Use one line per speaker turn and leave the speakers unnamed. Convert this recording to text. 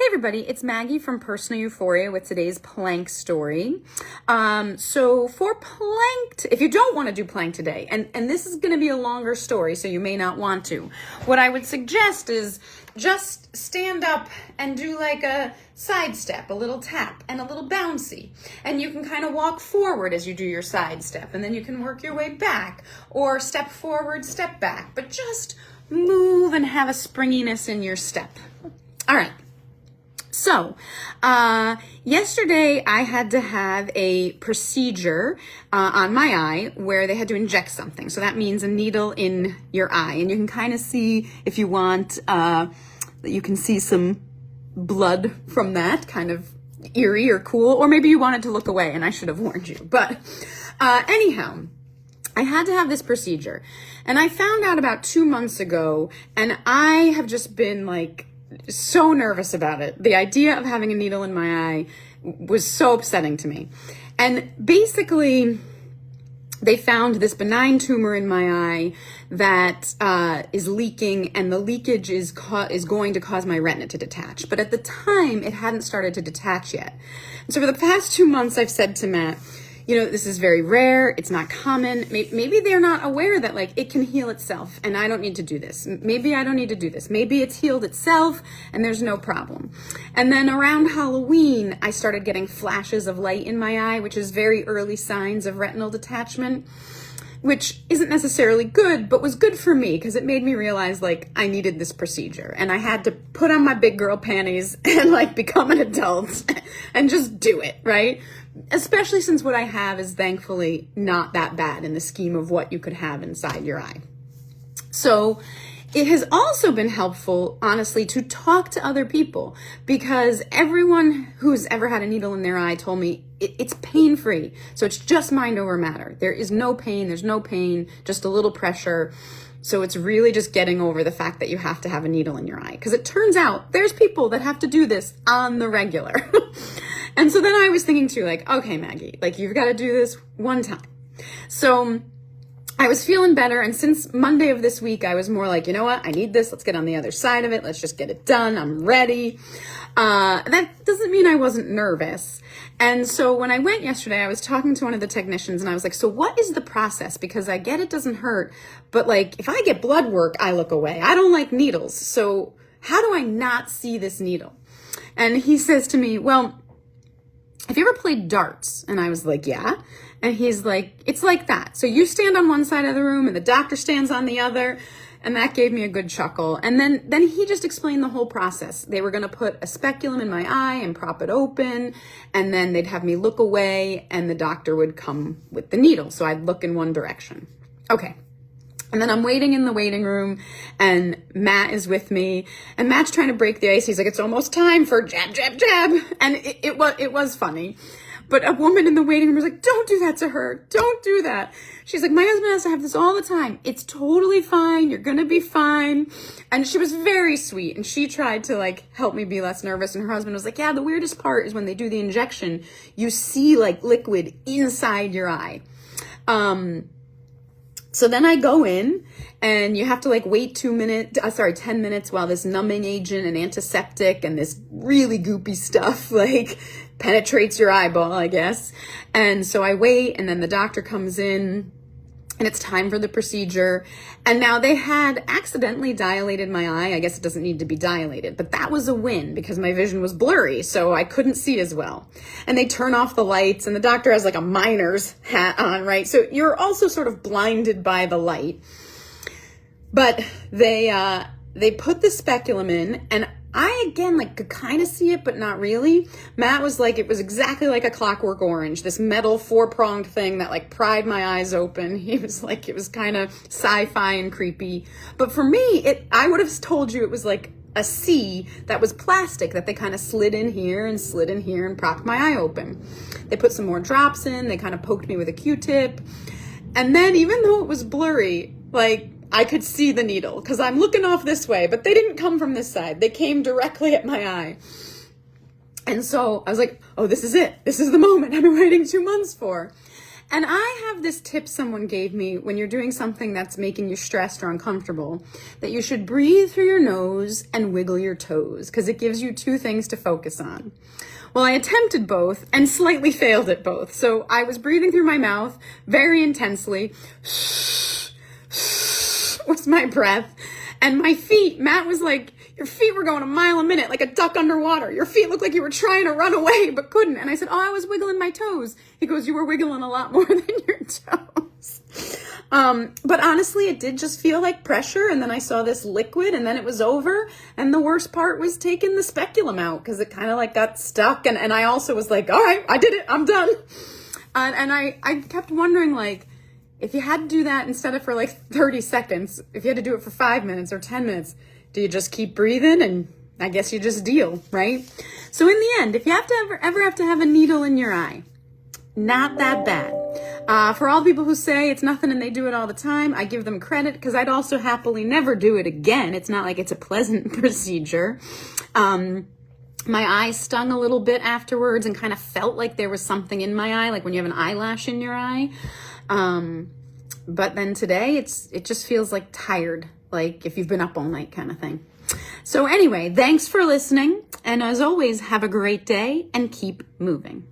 Hey everybody, it's Maggie from Personal Euphoria with today's plank story. So for plank, if you don't want to do plank today, and this is going to be a longer story, so you may not want to, what I would suggest is just stand up and do like a side step, a little tap, and a little bouncy. And you can kind of walk forward as you do your side step, and then you can work your way back, or step forward, step back, but just move and have a springiness in your step. All right. So, yesterday I had to have a procedure on my eye where they had to inject something. So that means a needle in your eye. And you can kind of see, if you want, that you can see some blood from that, kind of eerie or cool. Or maybe you wanted to look away and I should have warned you. But anyhow, I had to have this procedure. And I found out about 2 months ago, and I have just been like, so nervous about it. The idea of having a needle in my eye was so upsetting to me. And basically, they found this benign tumor in my eye that is leaking, and the leakage is going to cause my retina to detach. But at the time, it hadn't started to detach yet. And so for the past 2 months, I've said to Matt, you know, this is very rare. It's not common. Maybe they're not aware that like it can heal itself and I don't need to do this. Maybe I don't need to do this. Maybe it's healed itself and there's no problem. And then around Halloween, I started getting flashes of light in my eye, which is very early signs of retinal detachment, which isn't necessarily good, but was good for me because it made me realize like I needed this procedure and I had to put on my big girl panties and like become an adult and just do it, right? Especially since what I have is thankfully not that bad in the scheme of what you could have inside your eye. So it has also been helpful, honestly, to talk to other people because everyone who's ever had a needle in their eye told me it's pain-free. So it's just mind over matter. There is no pain. There's no pain, just a little pressure. So it's really just getting over the fact that you have to have a needle in your eye. Because it turns out there's people that have to do this on the regular. And so then I was thinking too, like, okay, Maggie, like you've got to do this one time. So I was feeling better. And since Monday of this week, I was more like, you know what? I need this. Let's get on the other side of it. Let's just get it done. I'm ready. That doesn't mean I wasn't nervous. And so when I went yesterday, I was talking to one of the technicians and I was like, so what is the process? Because I get it doesn't hurt, but like if I get blood work, I look away. I don't like needles. So how do I not see this needle? And he says to me, well, have you ever played darts? And I was like, yeah. And he's like, it's like that. So you stand on one side of the room and the doctor stands on the other. And that gave me a good chuckle. And then he just explained the whole process. They were going to put a speculum in my eye and prop it open. And then they'd have me look away and the doctor would come with the needle. So I'd look in one direction. Okay. And then I'm waiting in the waiting room and Matt is with me and Matt's trying to break the ice. He's like, it's almost time for jab, jab, jab. And it was funny. But a woman in the waiting room was like, don't do that to her. Don't do that. She's like, my husband has to have this all the time. It's totally fine. You're going to be fine. And she was very sweet. And she tried to like help me be less nervous. And her husband was like, yeah, the weirdest part is when they do the injection, you see like liquid inside your eye. So then I go in and you have to like wait 10 minutes while this numbing agent and antiseptic and this really goopy stuff like penetrates your eyeball, I guess. And so I wait and then the doctor comes in and it's time for the procedure. And now they had accidentally dilated my eye. I guess it doesn't need to be dilated, but that was a win because my vision was blurry, so I couldn't see as well. And they turn off the lights and the doctor has like a miner's hat on, right? So you're also sort of blinded by the light. But they put the speculum in and I, again, like could kind of see it, but not really. Matt was like, it was exactly like a Clockwork Orange, this metal 4-pronged thing that like pried my eyes open. He was like, it was kind of sci-fi and creepy. But for me, I would have told you it was like a C that was plastic that they kind of slid in here and propped my eye open. They put some more drops in. They kind of poked me with a Q-tip. And then even though it was blurry, like, I could see the needle because I'm looking off this way, but they didn't come from this side. They came directly at my eye. And so I was like, oh, this is it. This is the moment I've been waiting 2 months for. And I have this tip someone gave me when you're doing something that's making you stressed or uncomfortable, that you should breathe through your nose and wiggle your toes, because it gives you two things to focus on. Well, I attempted both and slightly failed at both. So I was breathing through my mouth very intensely. Was my breath. And my feet, Matt was like, your feet were going a mile a minute, like a duck underwater. Your feet looked like you were trying to run away, but couldn't. And I said, oh, I was wiggling my toes. He goes, you were wiggling a lot more than your toes. But honestly, it did just feel like pressure. And then I saw this liquid and then it was over. And the worst part was taking the speculum out because it kind of like got stuck. And I also was like, all right, I did it. I'm done. And I kept wondering, like, if you had to do that instead of for like 30 seconds, if you had to do it for 5 minutes or 10 minutes, do you just keep breathing? And I guess you just deal, right? So in the end, if you have to ever have to have a needle in your eye, not that bad. For all the people who say it's nothing and they do it all the time, I give them credit because I'd also happily never do it again. It's not like it's a pleasant procedure. My eye stung a little bit afterwards and kind of felt like there was something in my eye, like when you have an eyelash in your eye. But then today it just feels like tired, like if you've been up all night kind of thing. So anyway, thanks for listening. And as always, have a great day and keep moving.